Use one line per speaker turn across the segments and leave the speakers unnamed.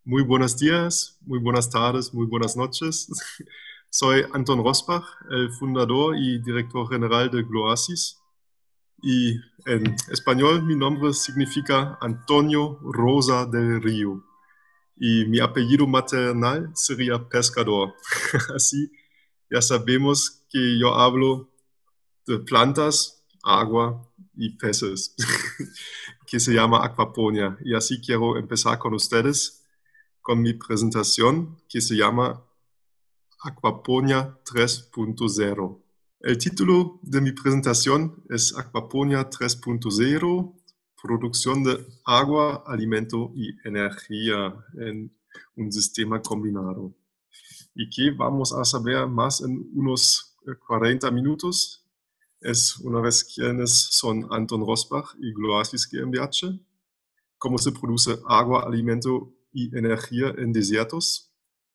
Muy buenos días, muy buenas tardes, muy buenas noches. Soy Anton Rosbach, el fundador y director general de Gloasis. Y en español mi nombre significa Antonio Rosa del Río. Y mi apellido maternal sería Pescador. Así ya sabemos que yo hablo de plantas, agua y peces, que se llama aquaponia. Y así quiero empezar con ustedes con mi presentación que se llama Aquaponia 3.0. El título de mi presentación es Aquaponia 3.0, producción de agua, alimento y energía en un sistema combinado. Y que vamos a saber más en unos 40 minutos. Es una vez quienes son Anton Rosbach y Gloasis GmbH, cómo se produce agua, alimento y energía en desiertos,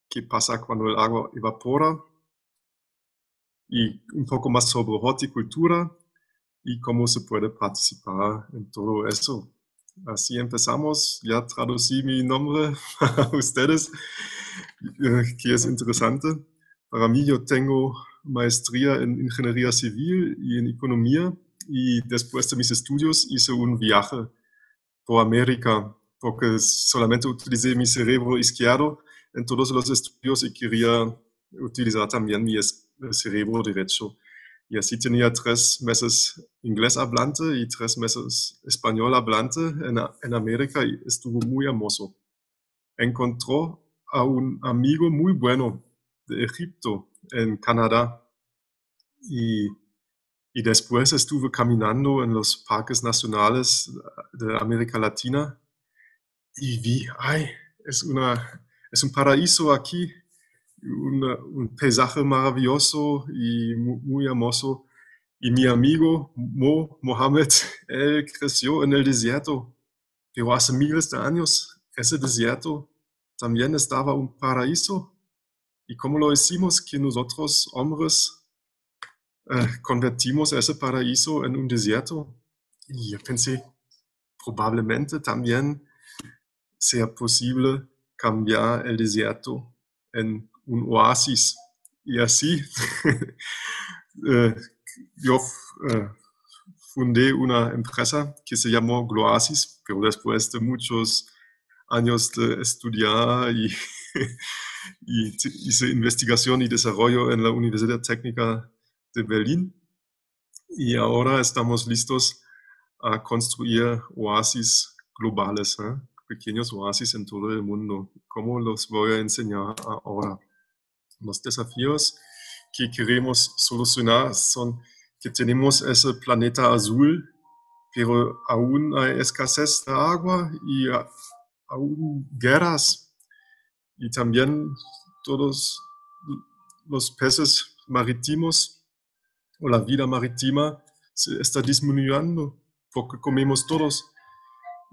qué pasa cuando el agua evapora, y un poco más sobre horticultura y cómo se puede participar en todo eso. Así empezamos. Ya traducí mi nombre para ustedes, que es interesante. Para mí, yo tengo maestría en ingeniería civil y en economía, y después de mis estudios hice un viaje por América, porque solamente utilicé mi cerebro izquierdo en todos los estudios y quería utilizar también mi cerebro derecho. Y así tenía 3 meses inglés hablante y 3 meses español hablante en América, y estuvo muy hermoso. Encontró a un amigo muy bueno de Egipto en Canadá, y después estuve caminando en los parques nacionales de América Latina y vi, ay, es un paraíso aquí, un paisaje maravilloso y muy hermoso. Y mi amigo Mohammed, él creció en el desierto, pero hace miles de años ese desierto también estaba un paraíso. ¿Y cómo lo hicimos que nosotros, hombres, convertimos ese paraíso en un desierto? Y yo pensé, probablemente también sea posible cambiar el desierto en un oasis. Y así eh, yo fundé una empresa que se llamó Gloasis, pero después de muchos años de estudiar y hice investigación y desarrollo en la Universidad Técnica de Berlín. Y ahora estamos listos a construir oasis globales, pequeños oasis en todo el mundo. ¿Cómo los voy a enseñar ahora? Los desafíos que queremos solucionar son que tenemos ese planeta azul, pero aún hay escasez de agua y aún guerras, y también todos los peces marítimos o la vida marítima se está disminuyendo porque comemos todos.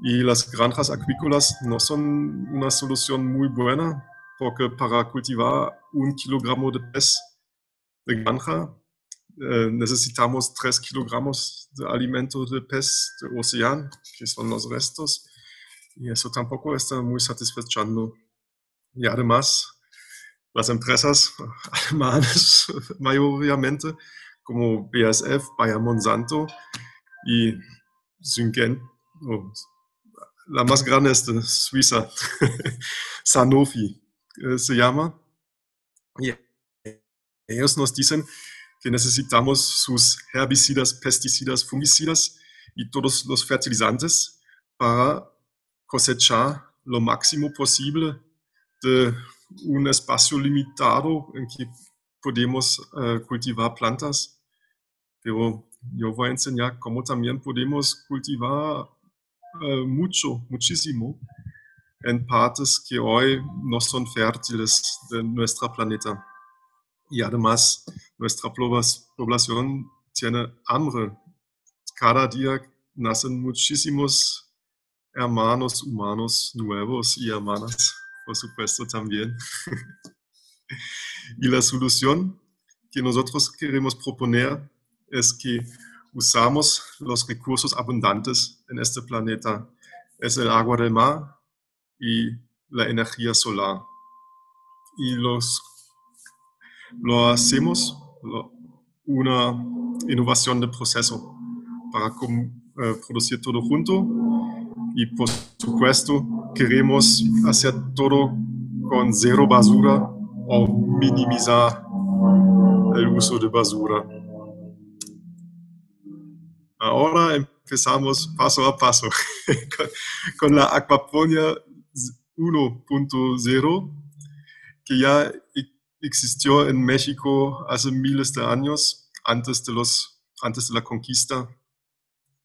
Y las granjas acuícolas no son una solución muy buena, porque para cultivar 1 kilogramo de pez de granja necesitamos 3 kilogramos de alimento de pez de océano, que son los restos, y eso tampoco está muy satisfechando. Y además, las empresas alemanas, mayoritariamente, como BASF, Bayer Monsanto y Syngenta, la más grande es de Suiza, Sanofi se llama, y ellos nos dicen que necesitamos sus herbicidas, pesticidas, fungicidas y todos los fertilizantes para cosechar lo máximo posible de un espacio limitado en que podemos cultivar plantas. Pero yo voy a enseñar cómo también podemos cultivar muchísimo en partes que hoy no son fértiles de nuestro planeta. Y además, nuestra población tiene hambre. Cada día nacen muchísimos hermanos humanos nuevos y hermanas, por supuesto, también. Y la solución que nosotros queremos proponer es que usamos los recursos abundantes en este planeta. Es el agua del mar y la energía solar. Y lo hacemos una innovación de proceso para producir todo junto. Y por supuesto, queremos hacer todo con cero basura o minimizar el uso de basura. Ahora empezamos paso a paso con la Aquaponia 1.0, que ya existió en México hace miles de años, antes de la conquista.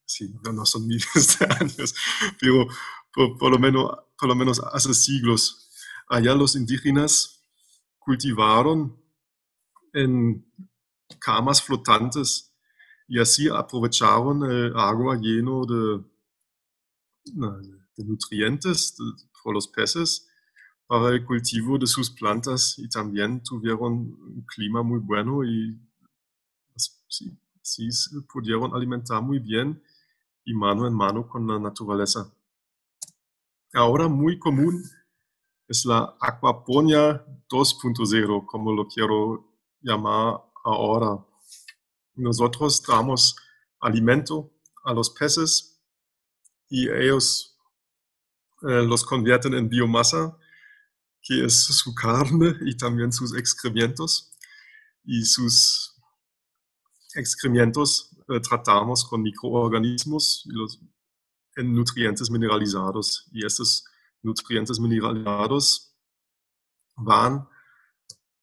Sí, no son miles de años, pero por lo menos hace siglos. Allá los indígenas cultivaron en camas flotantes y así aprovecharon el agua lleno de nutrientes por los peces para el cultivo de sus plantas, y también tuvieron un clima muy bueno y sí se pudieron alimentar muy bien y mano en mano con la naturaleza. Ahora muy común es la Aquaponia 2.0, como lo quiero llamar ahora. Nosotros damos alimento a los peces y ellos los convierten en biomasa, que es su carne y también sus excrementos. Y sus excrementos tratamos con microorganismos en nutrientes mineralizados. Y estos nutrientes mineralizados van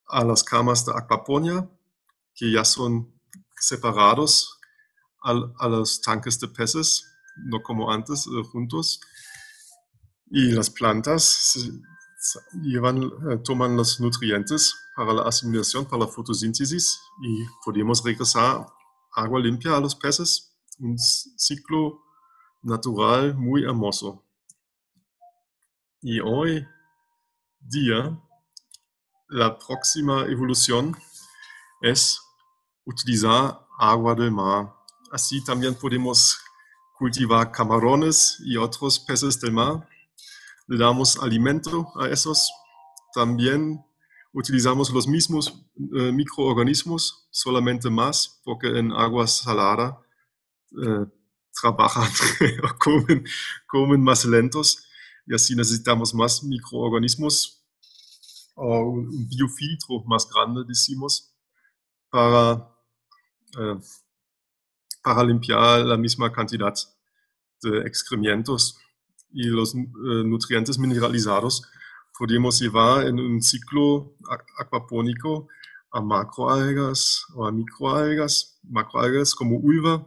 a las camas de Aquaponia, que ya son separados a los tanques de peces, no como antes, juntos. Y las plantas toman los nutrientes para la asimilación, para la fotosíntesis, y podemos regresar agua limpia a los peces. Un ciclo natural muy hermoso. Y hoy día, la próxima evolución es utilizar agua del mar. Así también podemos cultivar camarones y otros peces del mar. Le damos alimento a esos. También utilizamos los mismos microorganismos, solamente más, porque en agua salada trabajan o comen más lentos, y así necesitamos más microorganismos o un biofiltro más grande, decimos, para limpiar la misma cantidad de excrementos. Y los nutrientes mineralizados podemos llevar en un ciclo aquapónico a macroalgas o a microalgas. Macroalgas como uva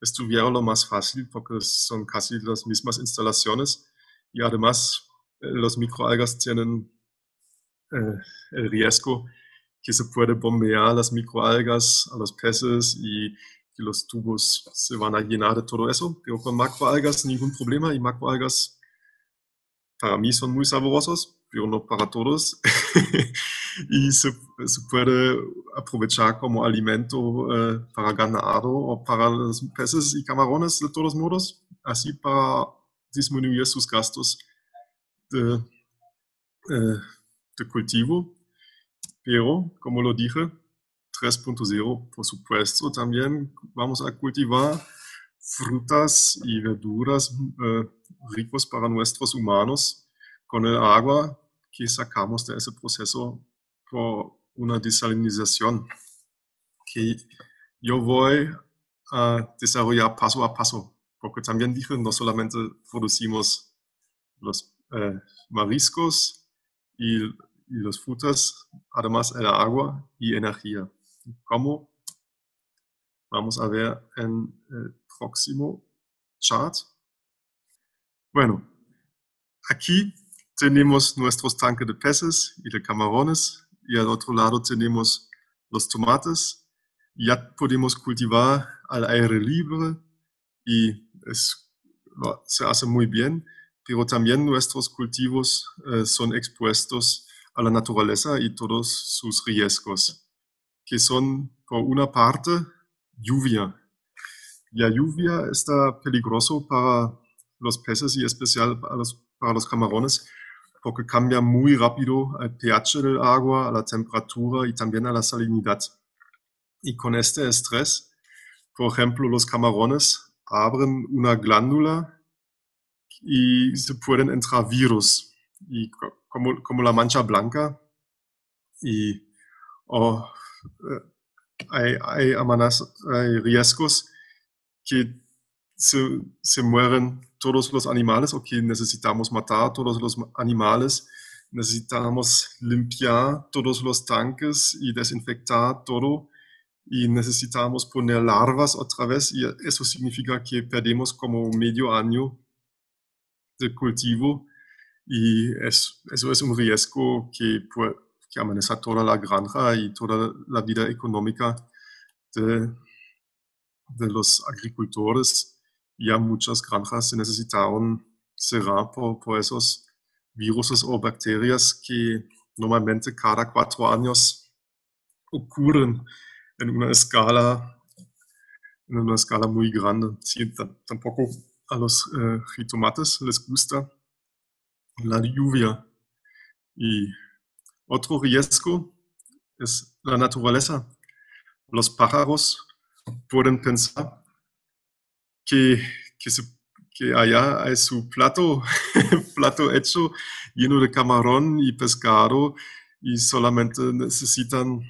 estuviera lo más fácil porque son casi las mismas instalaciones, y además los microalgas tienen el riesgo que se puede bombear las microalgas a los peces y que los tubos se van a llenar de todo eso. Pero con macroalgas ningún problema, y macroalgas para mí son muy sabrosos, pero no para todos. Y se puede aprovechar como alimento para ganado o para los peces y camarones de todos modos, así para disminuir sus gastos de, de cultivo. Pero, como lo dije, 3.0, por supuesto, también vamos a cultivar frutas y verduras ricos para nuestros humanos con el agua que sacamos de ese proceso por una desalinización, que yo voy a desarrollar paso a paso, porque también dije, no solamente producimos los mariscos y las frutas, además el agua y energía. ¿Cómo? Vamos a ver en el próximo chart. Bueno, aquí tenemos nuestros tanques de peces y de camarones, y al otro lado tenemos los tomates. Ya podemos cultivar al aire libre y se hace muy bien, pero también nuestros cultivos son expuestos a la naturaleza y todos sus riesgos, que son, por una parte, lluvia. La lluvia está peligroso para los peces y especial para los camarones, porque cambia muy rápido el pH del agua, a la temperatura y también a la salinidad. Y con este estrés, por ejemplo, los camarones abren una glándula y se pueden entrar virus, y como la mancha blanca, y oh, hay riesgos que se mueren todos los animales o que necesitamos matar a todos los animales. Necesitamos limpiar todos los tanques y desinfectar todo. Y necesitamos poner larvas otra vez. Y eso significa que perdemos como medio año de cultivo. Y eso es un riesgo que amenaza toda la granja y toda la vida económica de, de los agricultores. Ya muchas granjas se necesitaron cerrar por esos virus o bacterias que normalmente cada 4 años ocurren en una escala, muy grande. Sí, tampoco a los jitomates les gusta la lluvia. Y otro riesgo es la naturaleza. Los pájaros pueden pensar que, que, que allá hay su plato, plato hecho, lleno de camarón y pescado, y solamente necesitan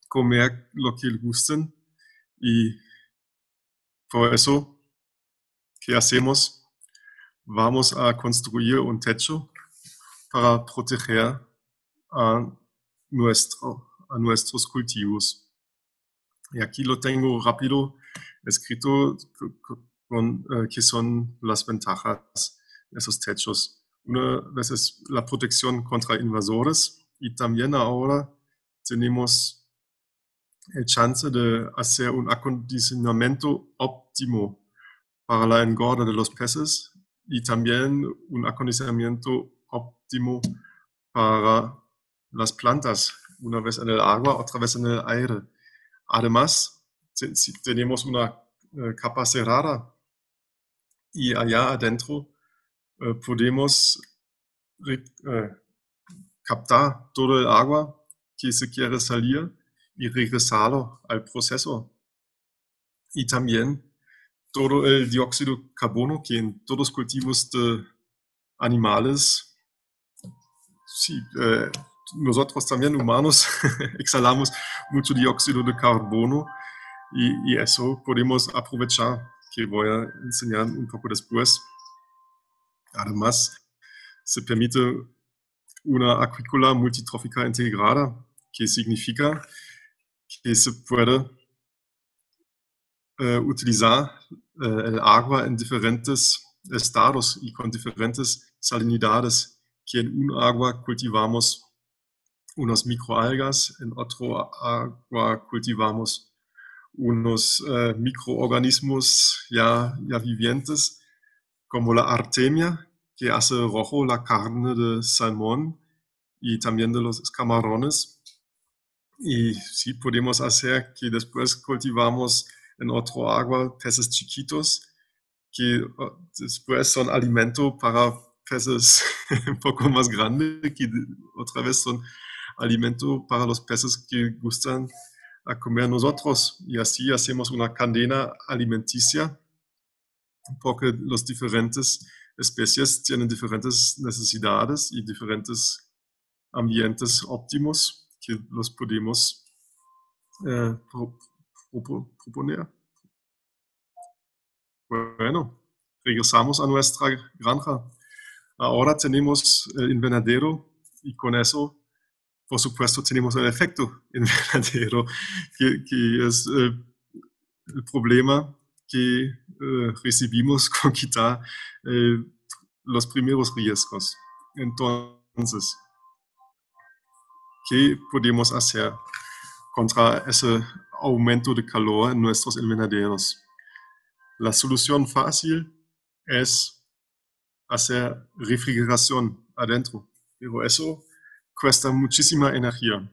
comer lo que les gusten. Y por eso, ¿qué hacemos? Vamos a construir un techo para proteger a, a nuestros cultivos. Y aquí lo tengo rápido escrito qué son las ventajas de esos techos. Una vez es la protección contra invasores, y también ahora tenemos el chance de hacer un acondicionamiento óptimo para la engorda de los peces, y también un acondicionamiento óptimo para las plantas, una vez en el agua, otra vez en el aire. Además, si tenemos una capa cerrada, y allá adentro podemos captar todo el agua que se quiere salir y regresarlo al proceso. Y también todo el dióxido de carbono que en todos los cultivos de animales, sí, nosotros también humanos exhalamos mucho dióxido de carbono, y eso podemos aprovechar, que voy a enseñar un poco después. Además, se permite una acuícola multitrófica integrada, que significa que se puede utilizar el agua en diferentes estados y con diferentes salinidades, que en un agua cultivamos unos microalgas, en otro agua cultivamos unos microorganismos ya vivientes, como la artemia, que hace rojo la carne de salmón y también de los camarones. Y sí podemos hacer que después cultivamos en otro agua peces chiquitos, que después son alimento para peces un poco más grandes, que otra vez son alimento para los peces que gustan a comer nosotros. Y así hacemos una cadena alimenticia, porque las diferentes especies tienen diferentes necesidades y diferentes ambientes óptimos que los podemos proponer. Bueno, regresamos a nuestra granja. Ahora tenemos el invernadero, y con eso, por supuesto, tenemos el efecto invernadero, que es el problema que recibimos con quitar los primeros riesgos. Entonces, ¿qué podemos hacer contra ese aumento de calor en nuestros invernaderos? La solución fácil es hacer refrigeración adentro, pero eso cuesta muchísima energía.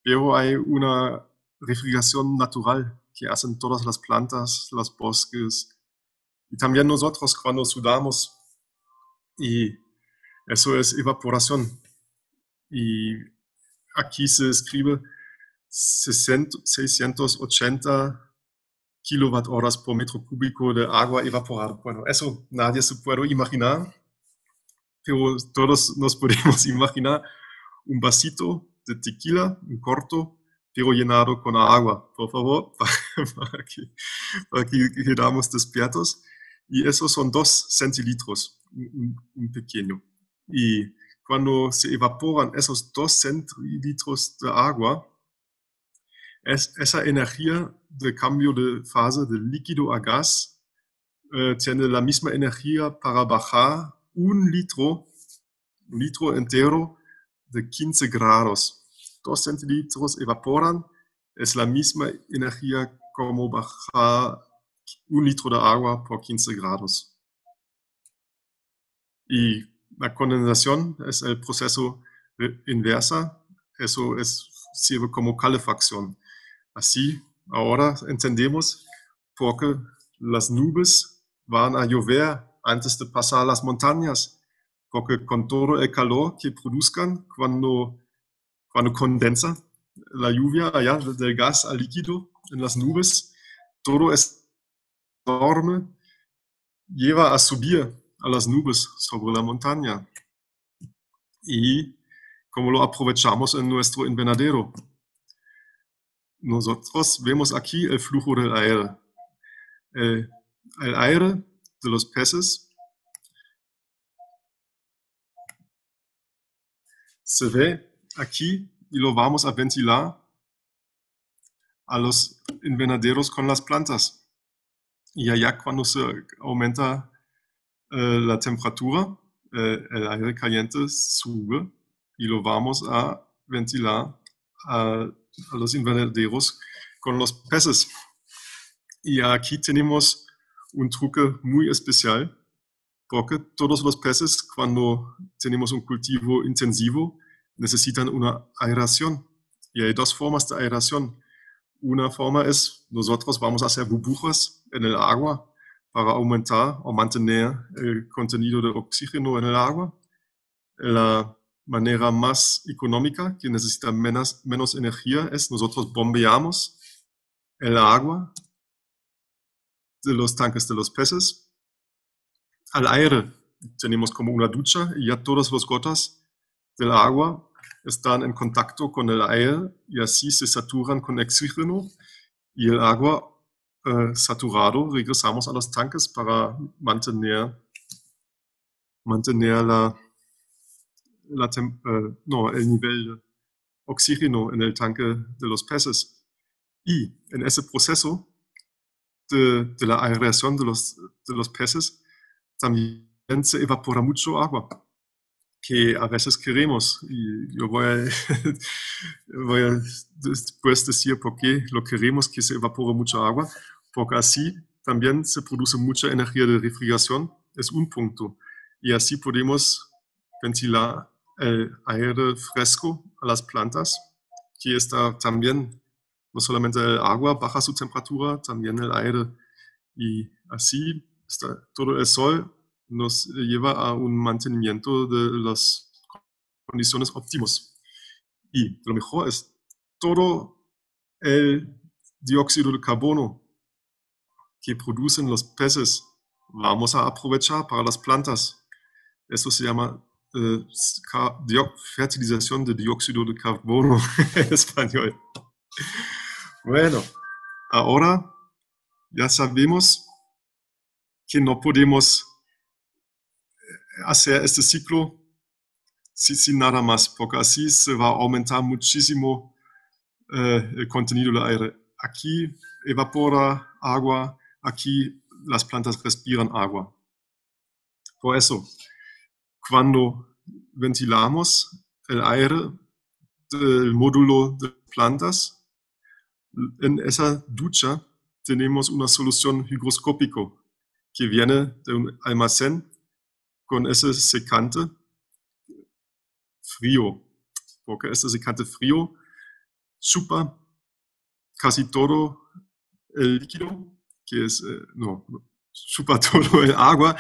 Pero hay una refrigeración natural que hacen todas las plantas, los bosques, y también nosotros cuando sudamos. Y Eso es evaporación. Y aquí se escribe 680 kilowatt-horas por metro cúbico de agua evaporada. Bueno, eso nadie se puede imaginar, pero todos nos podemos imaginar un vasito de tequila, un corto, pero llenado con agua, por favor, para que quedamos despiertos. Y esos son 2 centilitros, un pequeño. Y cuando se evaporan esos 2 centilitros de agua, esa energía de cambio de fase de líquido a gas tiene la misma energía para bajar un litro entero de 15 grados. 2 centilitros evaporan, es la misma energía como bajar un litro de agua por 15 grados. Y la condensación es el proceso inversa, eso sirve como calefacción. Así, ahora entendemos por qué las nubes van a llover antes de pasar las montañas, porque con todo el calor que produzcan cuando condensa la lluvia allá del gas al líquido en las nubes, todo es enorme, lleva a subir a las nubes sobre la montaña. Y cómo lo aprovechamos en nuestro invernadero. Nosotros vemos aquí el flujo del aire. El aire de los peces se ve aquí y lo vamos a ventilar a los invernaderos con las plantas. Y allá cuando se aumenta la temperatura, el aire caliente sube y lo vamos a ventilar a los invernaderos con los peces. Y aquí tenemos un truque muy especial, porque todos los peces, cuando tenemos un cultivo intensivo, necesitan una aeración. Y hay 2 formas de aeración. Una forma es, nosotros vamos a hacer burbujas en el agua para aumentar o mantener el contenido de oxígeno en el agua. La manera más económica, que necesita menos energía, es nosotros bombeamos el agua de los tanques de los peces al aire. Tenemos como una ducha y ya todas las gotas del agua están en contacto con el aire y así se saturan con oxígeno y el agua saturado regresamos a los tanques para mantener el nivel de oxígeno en el tanque de los peces. Y en ese proceso de la aireación de los peces también se evapora mucho agua, que a veces queremos. Y yo voy a después decir por qué lo queremos, que se evapore mucha agua, porque así también se produce mucha energía de refrigeración, es un punto. Y así podemos ventilar el aire fresco a las plantas, que está también, no solamente el agua baja su temperatura, también el aire. Y así todo el sol nos lleva a un mantenimiento de las condiciones óptimas. Y lo mejor es todo el dióxido de carbono que producen los peces, vamos a aprovechar para las plantas. Eso se llama fertilización de dióxido de carbono en español. Bueno, ahora ya sabemos que no podemos hacer este ciclo sin nada más, porque así se va a aumentar muchísimo el contenido del aire. Aquí evapora agua, aquí las plantas respiran agua. Por eso, cuando ventilamos el aire del módulo de plantas, en esa ducha tenemos una solución higroscópica que viene de un almacén con ese secante frío, porque ese secante frío chupa casi todo el líquido, que es, chupa todo el agua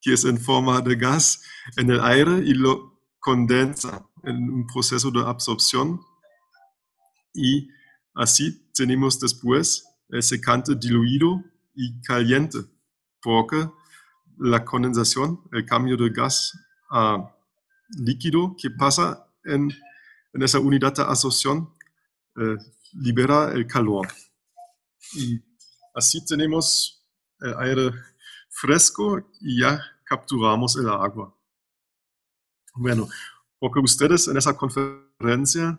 que es en forma de gas en el aire y lo condensa en un proceso de absorción. Y así tenemos después el secante diluido y caliente, porque la condensación, el cambio de gas a líquido que pasa en esa unidad de absorción, libera el calor. Y así tenemos el aire fresco y ya capturamos el agua. Bueno, porque ustedes en esa conferencia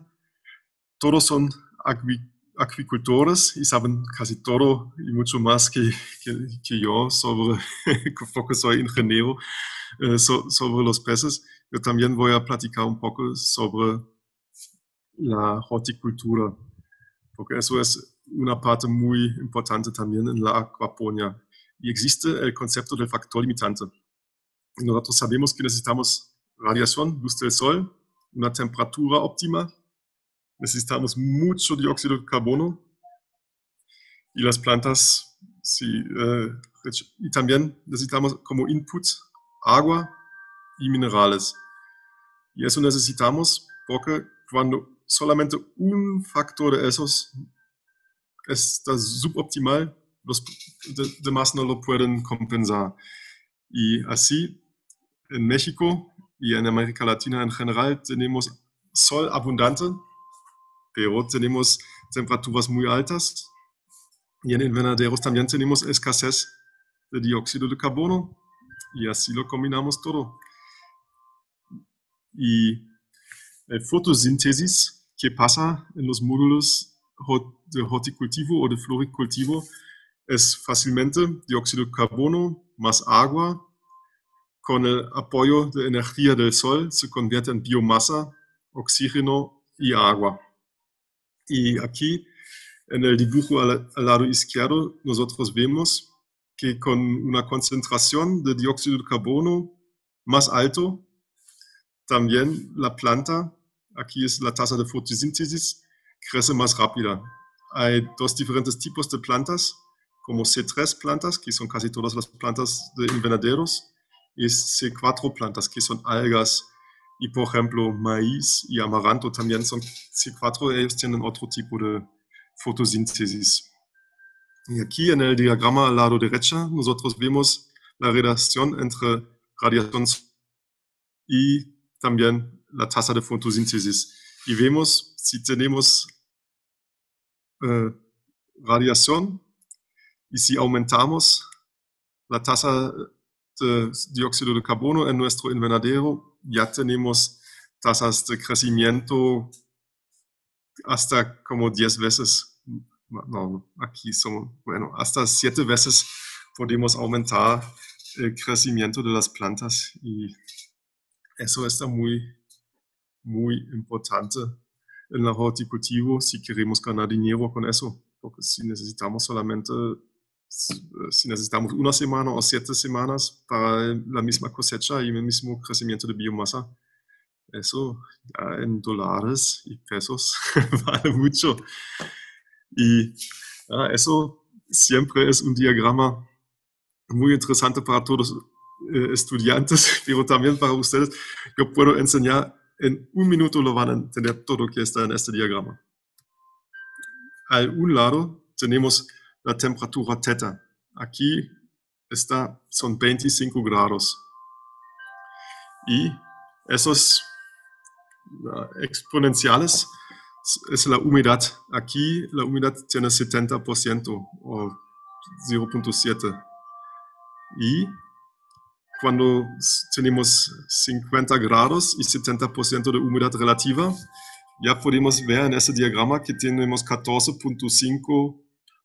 todos son acuicultores y saben casi todo y mucho más que yo sobre, porque soy ingeniero, sobre los peces. Yo también voy a platicar un poco sobre la horticultura, porque eso es una parte muy importante también en la acuaponia. Y existe el concepto del factor limitante. Nosotros sabemos que necesitamos radiación, luz del sol, una temperatura óptima, necesitamos mucho dióxido de carbono y las plantas, sí, y también necesitamos como input agua y minerales. Y eso necesitamos porque cuando solamente un factor de esos está suboptimal, los demás no lo pueden compensar. Y así en México y en América Latina en general tenemos sol abundante, pero tenemos temperaturas muy altas y en invernaderos también tenemos escasez de dióxido de carbono y así lo combinamos todo. Y la fotosíntesis que pasa en los módulos de horticultivo o de floricultivo es fácilmente dióxido de carbono más agua. Con el apoyo de energía del sol se convierte en biomasa, oxígeno y agua. Y aquí en el dibujo al lado izquierdo nosotros vemos que con una concentración de dióxido de carbono más alto, también la planta, aquí es la tasa de fotosíntesis, crece más rápida. Hay dos diferentes tipos de plantas, como C3 plantas, que son casi todas las plantas de invernaderos, y C4 plantas, que son algas, y por ejemplo maíz y amaranto también son C4, ellos tienen otro tipo de fotosíntesis. Y aquí en el diagrama al lado derecho nosotros vemos la relación entre radiación y también la tasa de fotosíntesis. Y vemos si tenemos radiación y si aumentamos la tasa de dióxido de carbono en nuestro invernadero, ya tenemos tasas de crecimiento hasta como 10 veces. No, aquí son, bueno, hasta 7 veces podemos aumentar el crecimiento de las plantas y eso está muy, muy importante en la horticultivo si queremos ganar dinero con eso, porque si necesitamos solamente, si necesitamos una semana o 7 semanas para la misma cosecha y el mismo crecimiento de biomasa, eso ya en dólares y pesos vale mucho. Y eso siempre es un diagrama muy interesante para todos estudiantes, pero también para ustedes. Yo puedo enseñar, en un minuto lo van a entender todo lo que está en este diagrama. Al un lado tenemos la temperatura θ. Aquí son 25 grados. Y esos exponenciales es la humedad. Aquí la humedad tiene 70% o 0.7. Y cuando tenemos 50 grados y 70% de humedad relativa, ya podemos ver en ese diagrama que tenemos 14.5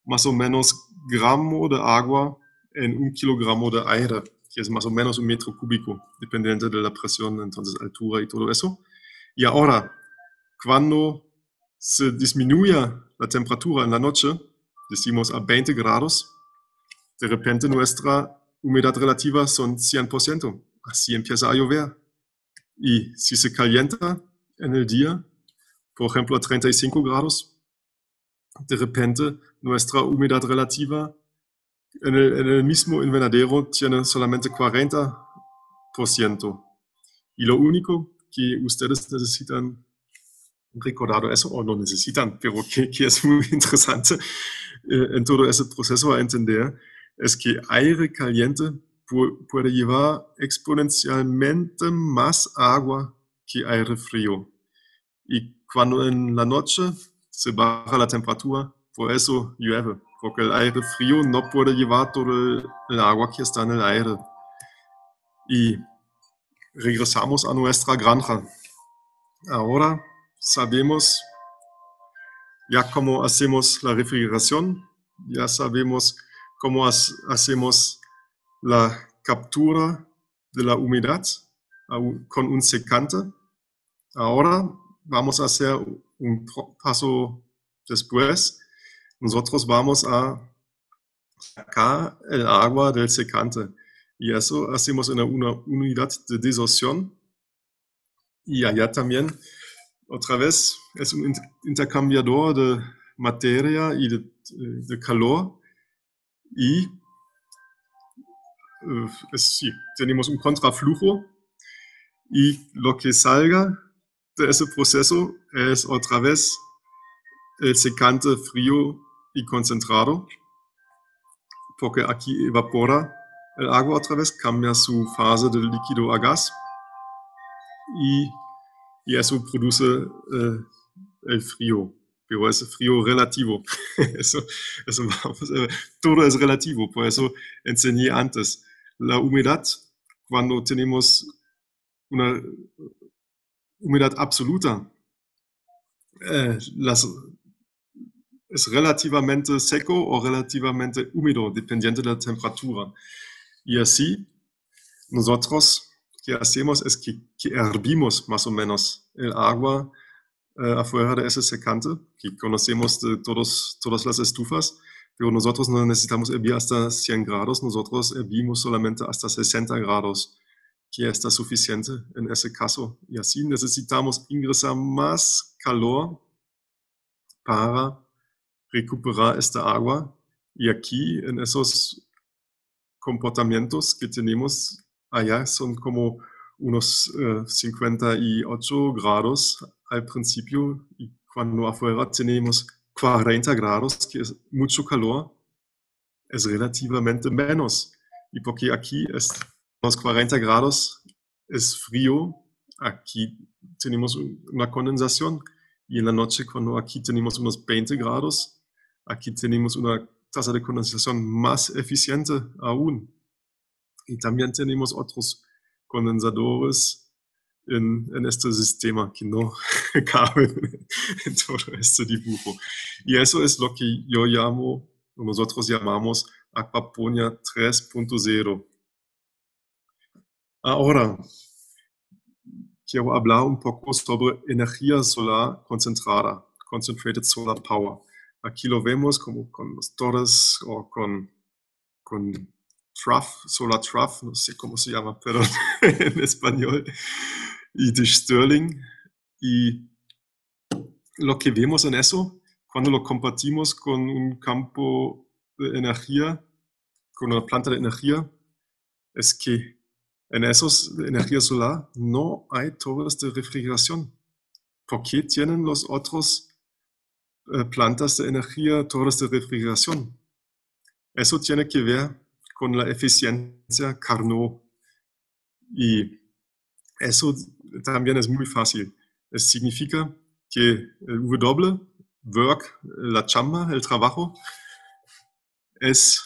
más o menos gramos de agua en 1 kilogramo de aire, que es más o menos 1 metro cúbico, dependiente de la presión, entonces altura y todo eso. Y ahora, cuando se disminuye la temperatura en la noche, decimos a 20 grados, de repente nuestra humedad relativa son 100%. Así empieza a llover. Y si se calienta en el día, por ejemplo a 35 grados, de repente nuestra humedad relativa en el mismo invernadero tiene solamente 40 Y lo único que ustedes necesitan recordar eso, o no necesitan, pero que es muy interesante en todo ese proceso a entender, es que aire caliente puede llevar exponencialmente más agua que aire frío. Y cuando en la noche se baja la temperatura, por eso llueve, porque el aire frío no puede llevar todo el agua que está en el aire. Y regresamos a nuestra granja. Ahora sabemos ya cómo hacemos la refrigeración, ya sabemos cómo hacemos la captura de la humedad con un secante. Ahora vamos a hacer un paso después. Nosotros vamos a sacar el agua del secante y eso hacemos en una unidad de disorción. Y allá también, otra vez, es un intercambiador de materia y de calor. Y sí, tenemos un contraflujo. Y lo que salga de ese proceso es otra vez el secante frío y concentrado, porque aquí evapora el agua otra vez, cambia su fase de líquido a gas. Y eso produce el frío, pero es frío relativo. eso todo es relativo, por eso enseñé antes. La humedad, cuando tenemos una humedad absoluta, es relativamente seco o relativamente húmedo, dependiendo de la temperatura. Y así, nosotros que hacemos es que hervimos más o menos el agua afuera de ese secante, que conocemos de todas las estufas, pero nosotros no necesitamos hervir hasta 100 grados, nosotros hervimos solamente hasta 60 grados, que está suficiente en ese caso. Y así necesitamos ingresar más calor para recuperar esta agua. Y aquí, en esos comportamientos que tenemos allá, son como unos 58 grados al principio, y cuando afuera tenemos 40 grados, que es mucho calor, es relativamente menos. Y porque aquí los 40 grados es frío, aquí tenemos una condensación. Y en la noche, cuando aquí tenemos unos 20 grados, aquí tenemos una tasa de condensación más eficiente aún. Y también tenemos otros condensadores en este sistema que no caben en todo este dibujo. Y eso es lo que yo llamo, o nosotros llamamos Aquaponia 3.0. Ahora, quiero hablar un poco sobre energía solar concentrada, Concentrated Solar Power. Aquí lo vemos como con los torres o con Solar Trough, no sé cómo se llama, pero en español, y de Stirling. Y lo que vemos en eso, cuando lo compartimos con un campo de energía, con una planta de energía, es que en esos de energía solar no hay torres de refrigeración. ¿Por qué tienen los otros plantas de energía torres de refrigeración? Eso tiene que ver con la eficiencia Carnot. Y eso también es muy fácil. Significa que el W, work, la chamba, el trabajo, es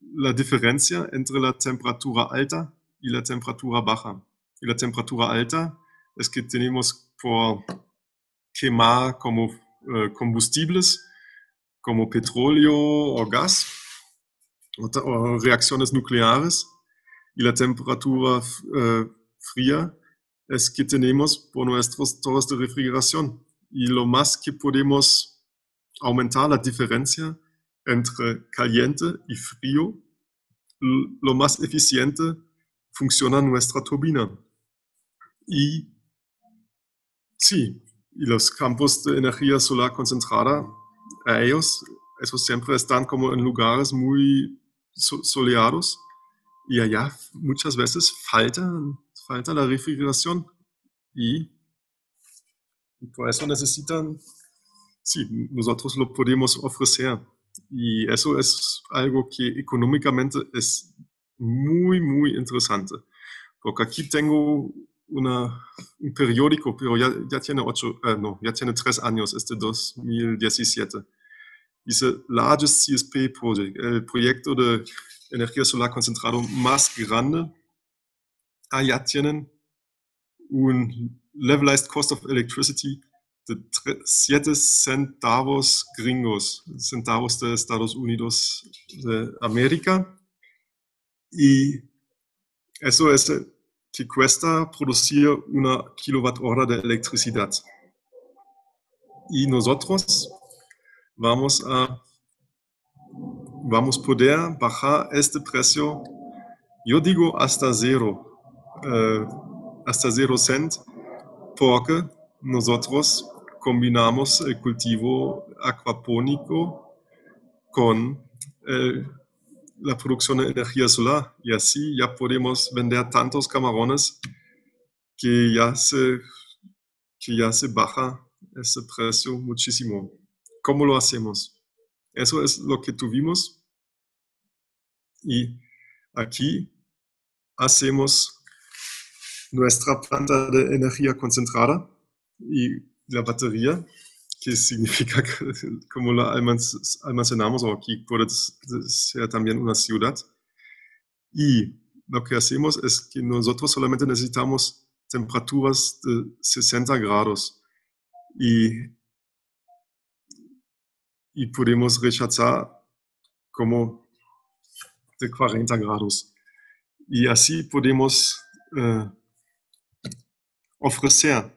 la diferencia entre la temperatura alta y la temperatura baja. Y la temperatura alta es que tenemos por quemar como combustibles, como petróleo o gas, o reacciones nucleares. Y la temperatura fría es que tenemos por nuestros torres de refrigeración. Y lo más que podemos aumentar la diferencia entre caliente y frío, lo más eficiente funciona nuestra turbina. Y sí, y los campos de energía solar concentrada, esos siempre están como en lugares muy soleados. Y allá muchas veces falta la refrigeración y, y por eso necesitan, sí, nosotros lo podemos ofrecer. Y eso es algo que económicamente es muy interesante. Porque aquí tengo un periódico, pero ya tiene ya tiene 3 años, es de 2017. Dice Largest CSP Project, el proyecto de energía solar concentrado más grande. Allá tienen un levelized cost of electricity de 7 centavos gringos, centavos de Estados Unidos de América. Y eso es que cuesta producir una kilowatt-hora de electricidad. Y nosotros vamos a poder bajar este precio, yo digo hasta 0 cent, porque nosotros combinamos el cultivo aquapónico con la producción de energía solar y así ya podemos vender tantos camarones que ya se baja ese precio muchísimo. ¿Cómo lo hacemos? Eso es lo que tuvimos y aquí hacemos nuestra planta de energía concentrada y la batería, que significa como la almacenamos, o aquí puede ser también una ciudad. Y lo que hacemos es que nosotros solamente necesitamos temperaturas de 60 grados y podemos rechazar como de 40 grados. Y así podemos ofrecer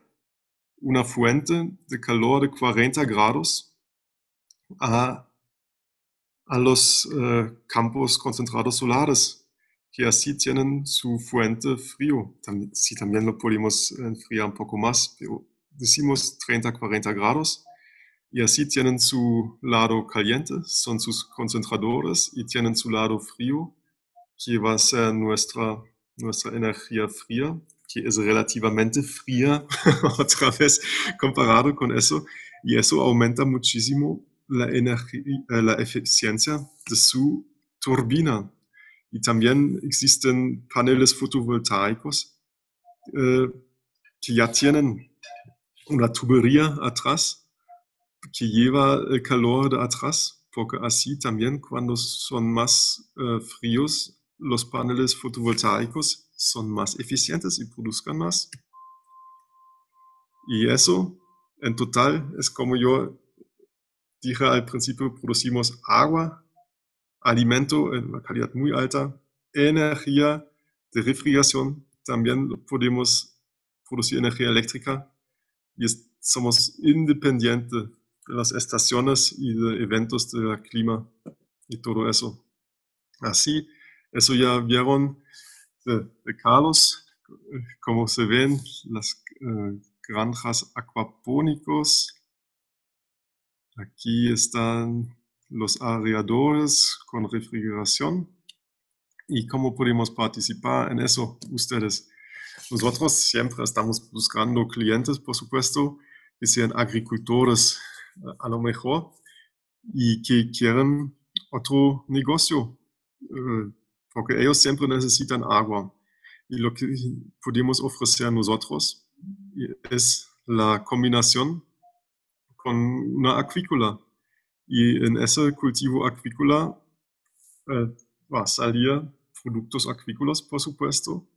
una fuente de calor de 40 grados a los campos concentrados solares, que así tienen su fuente frío. Sí, también lo podemos enfriar un poco más, pero decimos 30-40 grados. Y así tienen su lado caliente, son sus concentradores, y tienen su lado frío, que va a ser nuestra energía fría, que es relativamente fría, otra vez comparado con eso, y eso aumenta muchísimo la eficiencia de su turbina. Y también existen paneles fotovoltaicos que ya tienen una tubería atrás que lleva el calor de atrás, porque así también cuando son más fríos, los paneles fotovoltaicos son más eficientes y produzcan más. Y eso, en total, es como yo dije al principio, producimos agua, alimento en una calidad muy alta, energía de refrigeración, también podemos producir energía eléctrica y somos independientes de las estaciones y de eventos del clima y todo eso. Así, eso ya vieron de Carlos, como se ven las granjas aquapónicos. Aquí están los aeradores con refrigeración. ¿Y cómo podemos participar en eso ustedes? Nosotros siempre estamos buscando clientes, por supuesto, que sean agricultores a lo mejor y que quieren otro negocio, porque ellos siempre necesitan agua. Y lo que podemos ofrecer nosotros es la combinación con una acuícola. Y en ese cultivo acuícola va a salir productos acuícolas, por supuesto,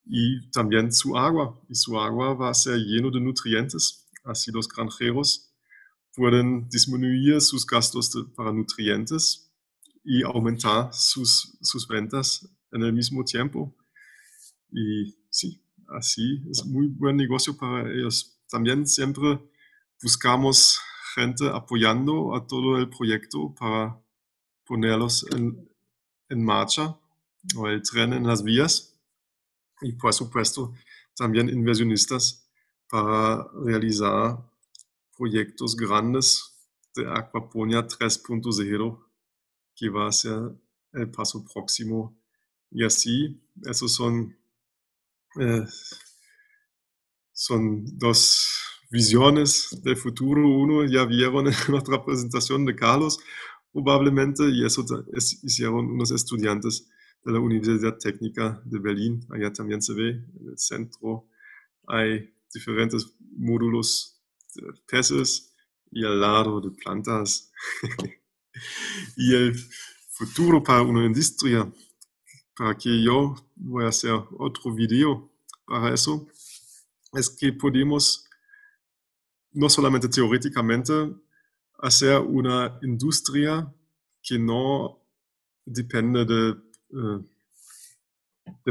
y también su agua. Y su agua va a ser lleno de nutrientes. Así los granjeros pueden disminuir sus gastos para nutrientes y aumentar sus ventas en el mismo tiempo. Y sí, así es muy buen negocio para ellos. También siempre buscamos gente apoyando a todo el proyecto para ponerlos en marcha o el tren en las vías y por supuesto también inversionistas para realizar proyectos grandes de Aquaponia 3.0, que va a ser el paso próximo Y así, esos eh, son dos visiones del futuro. Uno ya vieron en nuestra presentación de Carlos, probablemente, y eso hicieron unos estudiantes de la Universidad Técnica de Berlín. Allá también se ve en el centro. Hay diferentes módulos de peces y al lado de plantas. Y el futuro para una industria, para que yo voy a hacer otro video para eso, es que podemos no solamente teóricamente hacer una industria que no depende de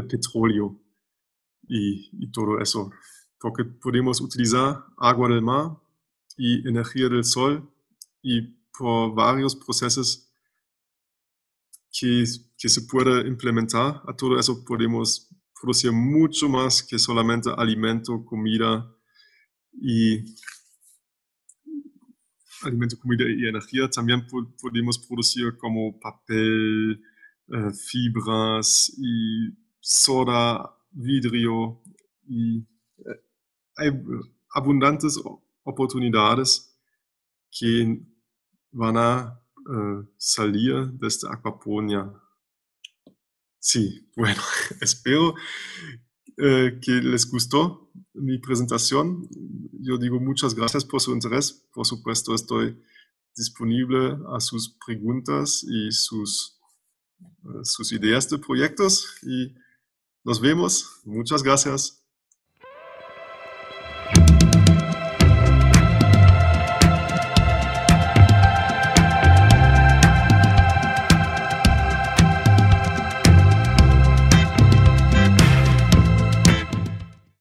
petróleo y todo eso, porque podemos utilizar agua del mar y energía del sol y por varios procesos que se puede implementar a todo eso podemos producir mucho más que solamente alimento, comida y energía. También podemos producir como papel, fibras y soda, vidrio y hay abundantes oportunidades que van a salir de esta aquaponia. Sí, bueno, espero que les gustó mi presentación. Yo digo muchas gracias por su interés. Por supuesto, estoy disponible a sus preguntas y sus ideas de proyectos y nos vemos. Muchas gracias.